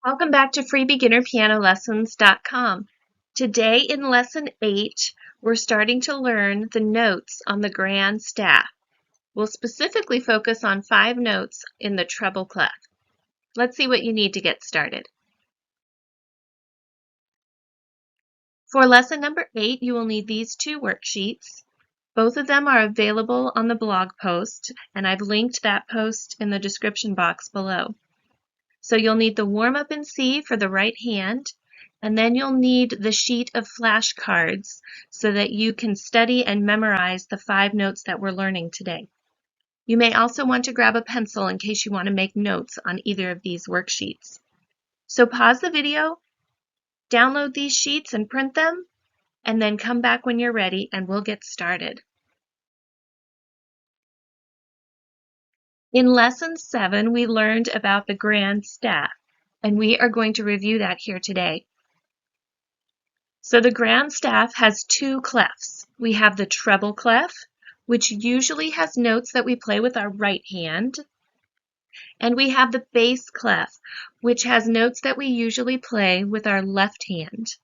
Welcome back to freebeginnerpianolessons.com. Today in Lesson 8, we're starting to learn the notes on the grand staff. We'll specifically focus on 5 notes in the treble clef. Let's see what you need to get started. For lesson number 8, you will need these 2 worksheets. Both of them are available on the blog post, and I've linked that post in the description box below. So you'll need the warm-up in C for the right hand, and then you'll need the sheet of flashcards so that you can study and memorize the 5 notes that we're learning today. You may also want to grab a pencil in case you want to make notes on either of these worksheets. So pause the video, download these sheets and print them, and then come back when you're ready and we'll get started. In Lesson 7, we learned about the grand staff, and we are going to review that here today. So the grand staff has 2 clefs. We have the treble clef, which usually has notes that we play with our right hand, and we have the bass clef, which has notes that we usually play with our left hand.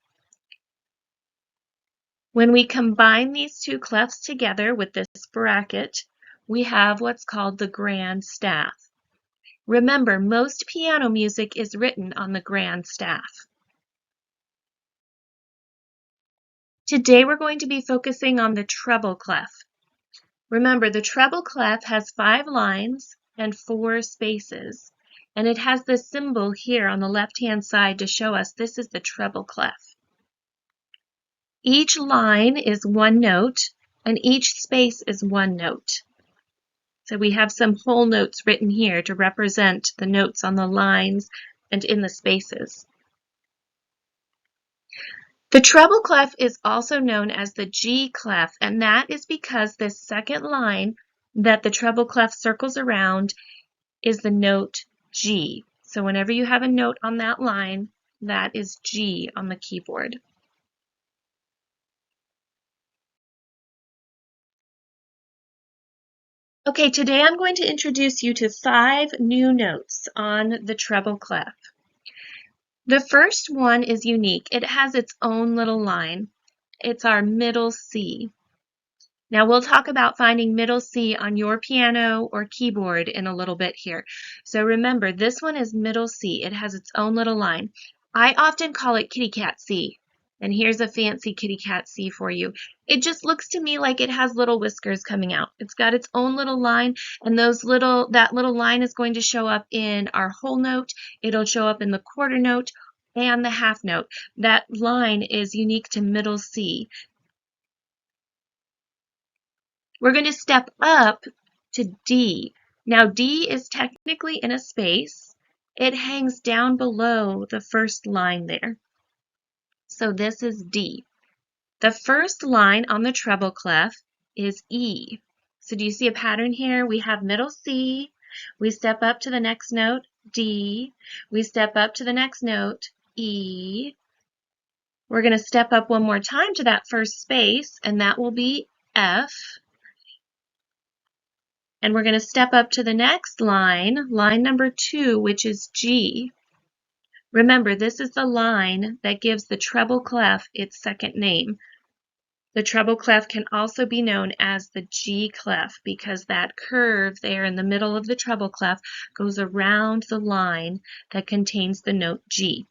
When we combine these 2 clefs together with this bracket, we have what's called the grand staff. Remember, most piano music is written on the grand staff. Today we're going to be focusing on the treble clef. Remember, the treble clef has 5 lines and 4 spaces, and it has this symbol here on the left-hand side to show us this is the treble clef. Each line is 1 note, and each space is 1 note. So we have some whole notes written here to represent the notes on the lines and in the spaces. The treble clef is also known as the G clef, and that is because this second line that the treble clef circles around is the note G. So whenever you have a note on that line, that is G on the keyboard. Okay, today I'm going to introduce you to 5 new notes on the treble clef. The first one is unique. It has its own little line. It's our middle C. Now we'll talk about finding middle C on your piano or keyboard in a little bit here. So remember, this one is middle C. It has its own little line. I often call it kitty cat C. And here's a fancy kitty cat C for you. It just looks to me like it has little whiskers coming out. It's got its own little line, and that little line is going to show up in our whole note. It'll show up in the quarter note and the half note. That line is unique to middle C. We're going to step up to D. Now D is technically in a space. It hangs down below the first line there. So this is D. The first line on the treble clef is E. So do you see a pattern here? We have middle C. We step up to the next note, D. We step up to the next note, E. We're going to step up one more time to that first space, and that will be F. And we're going to step up to the next line, line number 2, which is G. Remember, this is the line that gives the treble clef its second name. The treble clef can also be known as the G clef because that curve there in the middle of the treble clef goes around the line that contains the note G.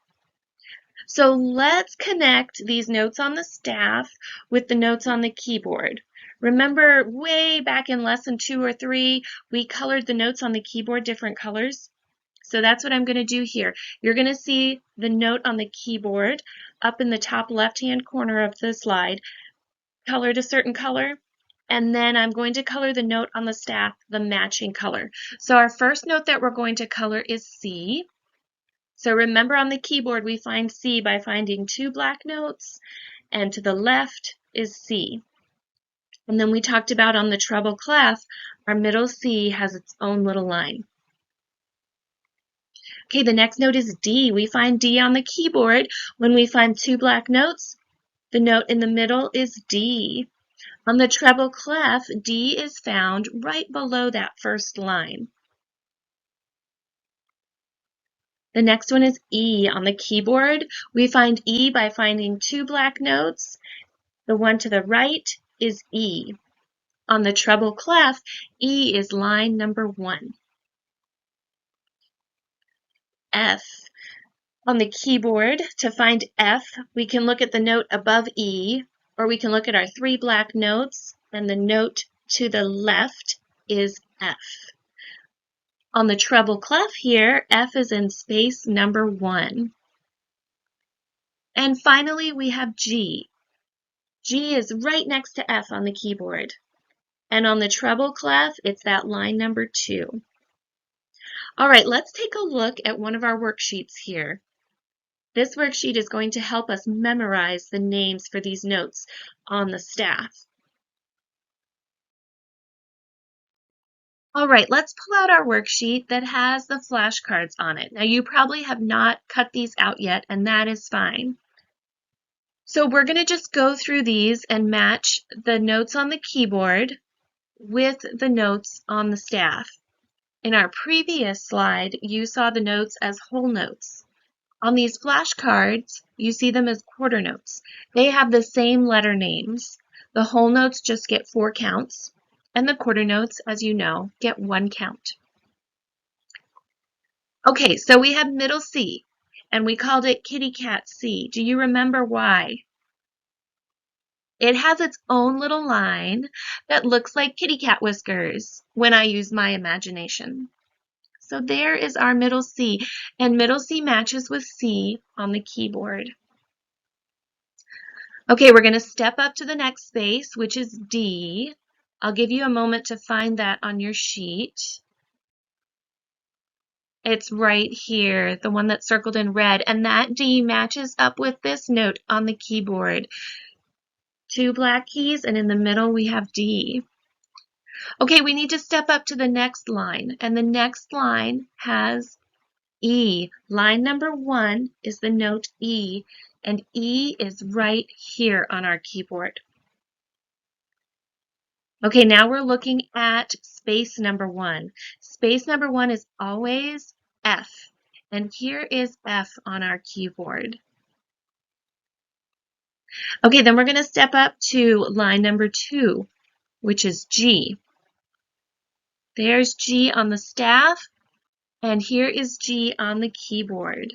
So let's connect these notes on the staff with the notes on the keyboard. Remember way back in lesson 2 or 3, we colored the notes on the keyboard different colors? So that's what I'm going to do here. You're going to see the note on the keyboard up in the top left-hand corner of the slide, colored a certain color, and then I'm going to color the note on the staff the matching color. So our first note that we're going to color is C. So remember, on the keyboard we find C by finding 2 black notes, and to the left is C. And then we talked about on the treble clef, our middle C has its own little line. Okay, the next note is D. We find D on the keyboard. When we find 2 black notes, the note in the middle is D. On the treble clef, D is found right below that first line. The next one is E on the keyboard. We find E by finding two black notes. The one to the right is E. On the treble clef, E is line number 1. F. On the keyboard, to find F, we can look at the note above E, or we can look at our 3 black notes, and the note to the left is F. On the treble clef here, F is in space number 1. And finally, we have G. G is right next to F on the keyboard. And on the treble clef, it's that line number 2. All right, let's take a look at one of our worksheets here. This worksheet is going to help us memorize the names for these notes on the staff. All right, let's pull out our worksheet that has the flashcards on it. Now, you probably have not cut these out yet, and that is fine. So we're going to just go through these and match the notes on the keyboard with the notes on the staff. In our previous slide, you saw the notes as whole notes. On these flashcards, you see them as quarter notes. They have the same letter names. The whole notes just get 4 counts, and the quarter notes, as you know, get 1 count. Okay, so we have middle C, and we called it Kitty Cat C. Do you remember why? It has its own little line that looks like kitty cat whiskers when I use my imagination. So there is our middle C, and middle C matches with C on the keyboard. Okay, we're going to step up to the next space, which is D. I'll give you a moment to find that on your sheet. It's right here, the one that's circled in red, and that D matches up with this note on the keyboard. 2 black keys, and in the middle we have D. Okay, we need to step up to the next line, and the next line has E. Line number 1 is the note E, and E is right here on our keyboard. Okay, now we're looking at space number 1. Space number 1 is always F, and here is F on our keyboard. Okay, then we're going to step up to line number 2, which is G. There's G on the staff, and here is G on the keyboard.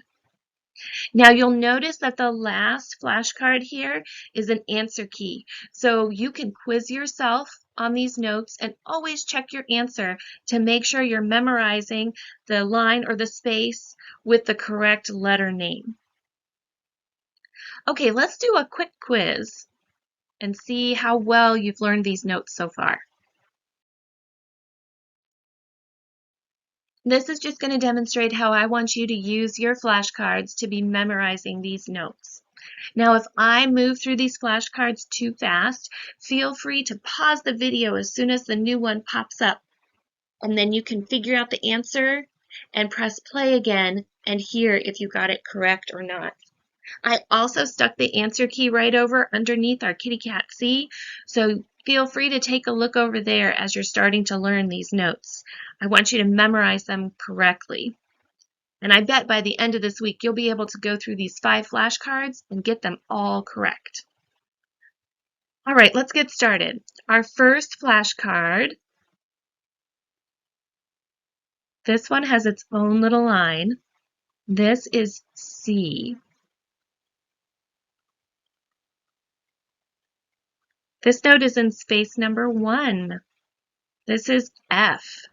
Now you'll notice that the last flashcard here is an answer key. So you can quiz yourself on these notes and always check your answer to make sure you're memorizing the line or the space with the correct letter name. Okay, let's do a quick quiz and see how well you've learned these notes so far. This is just going to demonstrate how I want you to use your flashcards to be memorizing these notes. Now, if I move through these flashcards too fast, feel free to pause the video as soon as the new one pops up, and then you can figure out the answer and press play again and hear if you got it correct or not. I also stuck the answer key right over underneath our kitty cat C, so feel free to take a look over there as you're starting to learn these notes. I want you to memorize them correctly. And I bet by the end of this week, you'll be able to go through these 5 flashcards and get them all correct. All right, let's get started. Our first flashcard, this one has its own little line. This is C. This note is in space number 1. This is F.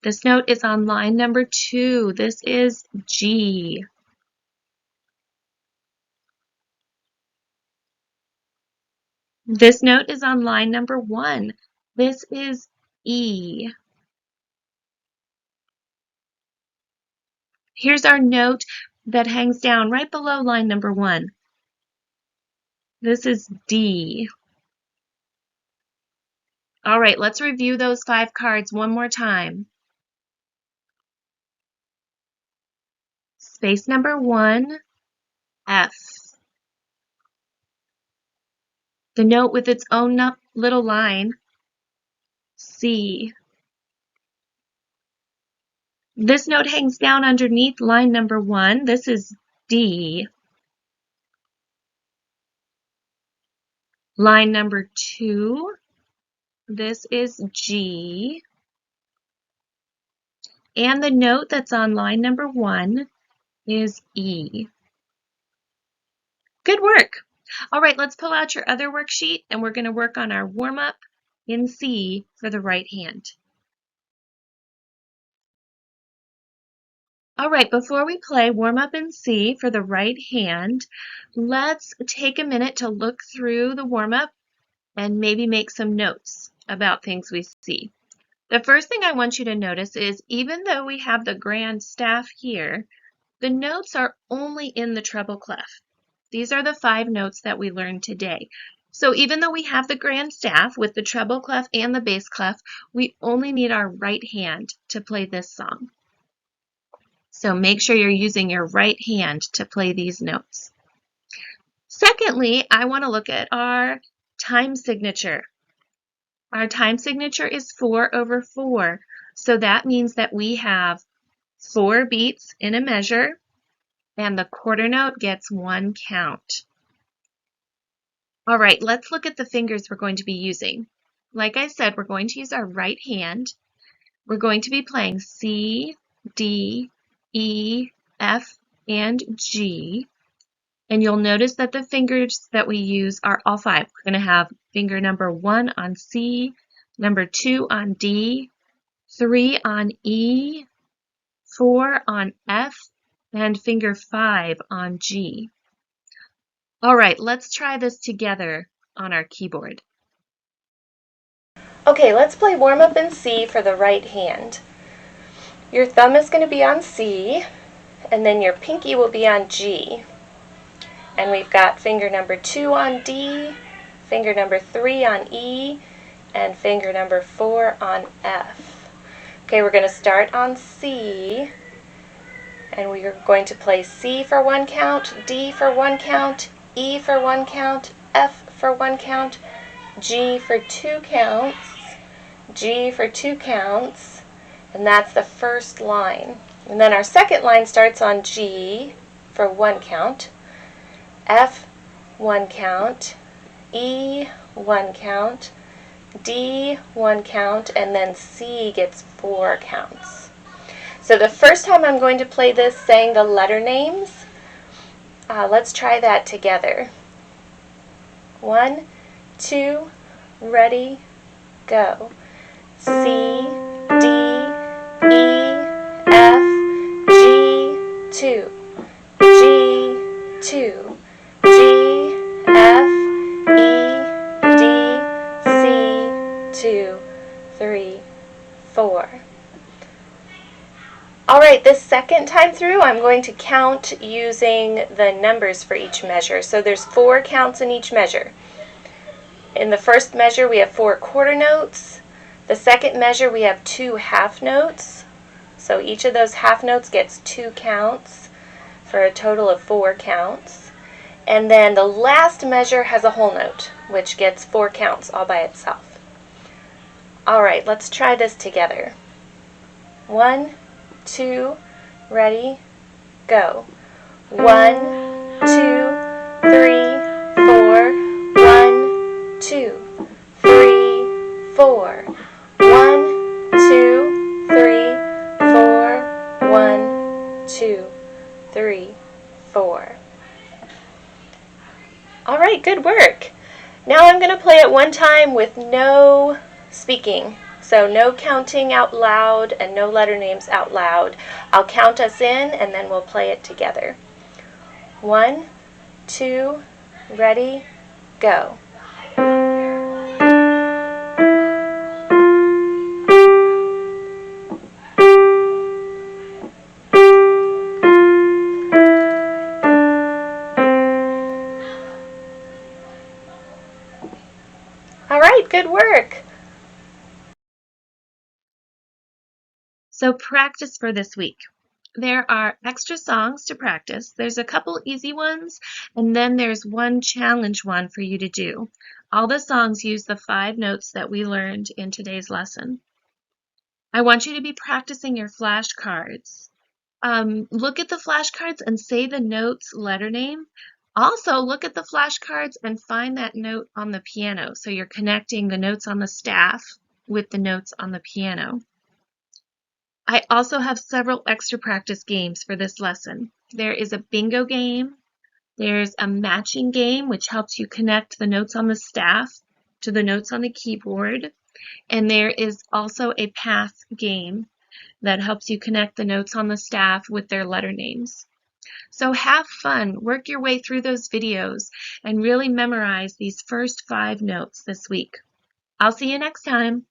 This note is on line number 2. This is G. This note is on line number 1. This is E. Here's our note that hangs down right below line number 1. This is D. All right, let's review those 5 cards one more time. Space number 1, F. The note with its own little line, C. This note hangs down underneath line number 1. This is D. Line number 2, this is G. And the note that's on line number 1 is E. Good work. All right, let's pull out your other worksheet and we're going to work on our warm-up in C for the right hand. All right, before we play warm-up in C for the right hand, let's take a minute to look through the warm-up and maybe make some notes about things we see. The first thing I want you to notice is even though we have the grand staff here, the notes are only in the treble clef. These are the 5 notes that we learned today. So even though we have the grand staff with the treble clef and the bass clef, we only need our right hand to play this song. So make sure you're using your right hand to play these notes. Secondly, I want to look at our time signature. Our time signature is 4/4. So that means that we have 4 beats in a measure and the quarter note gets 1 count. All right, let's look at the fingers we're going to be using. Like I said, we're going to use our right hand. We're going to be playing C, D, E, F, and G. And you'll notice that the fingers that we use are all 5. We're going to have finger number 1 on C, number 2 on D, 3 on E, 4 on F, and finger 5 on G. All right, let's try this together on our keyboard. Okay, let's play warm-up in C for the right hand. Your thumb is going to be on C, and then your pinky will be on G. And we've got finger number 2 on D, finger number 3 on E, and finger number 4 on F. Okay, we're going to start on C, and we are going to play C for 1 count, D for 1 count, E for 1 count, F for 1 count, G for 2 counts, G for 2 counts, and that's the first line. And then our second line starts on G for 1 count, F 1 count, E 1 count, D 1 count, and then C gets 4 counts. So the first time I'm going to play this saying the letter names, let's try that together. 1, 2, ready, go. C, D, E, F, G, 2, G, 2, G, F, E, D, C, 2, 3, 4. Alright, this second time through I'm going to count using the numbers for each measure. So there's 4 counts in each measure. In the first measure we have 4 quarter notes. The second measure we have 2 half notes. So each of those half notes gets 2 counts for a total of 4 counts. And then the last measure has a whole note, which gets 4 counts all by itself. Alright, let's try this together. 1, 2, ready, go. 1, 2, 3, 4, 1, 2, 3, 4. 1, 2, 3, 4, 1, 2, 3, 4. Alright, good work. Now I'm going to play it one time with no speaking. So no counting out loud and no letter names out loud. I'll count us in and then we'll play it together. 1, 2, ready, go. All right, good work. So practice for this week. There are extra songs to practice. There's a couple easy ones, and then there's one challenge one for you to do. All the songs use the 5 notes that we learned in today's lesson. I want you to be practicing your flashcards. Look at the flashcards and say the note's letter name. Also, look at the flashcards and find that note on the piano. So you're connecting the notes on the staff with the notes on the piano. I also have several extra practice games for this lesson. There is a bingo game. There's a matching game, which helps you connect the notes on the staff to the notes on the keyboard. And there is also a path game that helps you connect the notes on the staff with their letter names. So have fun, work your way through those videos, and really memorize these first 5 notes this week. I'll see you next time.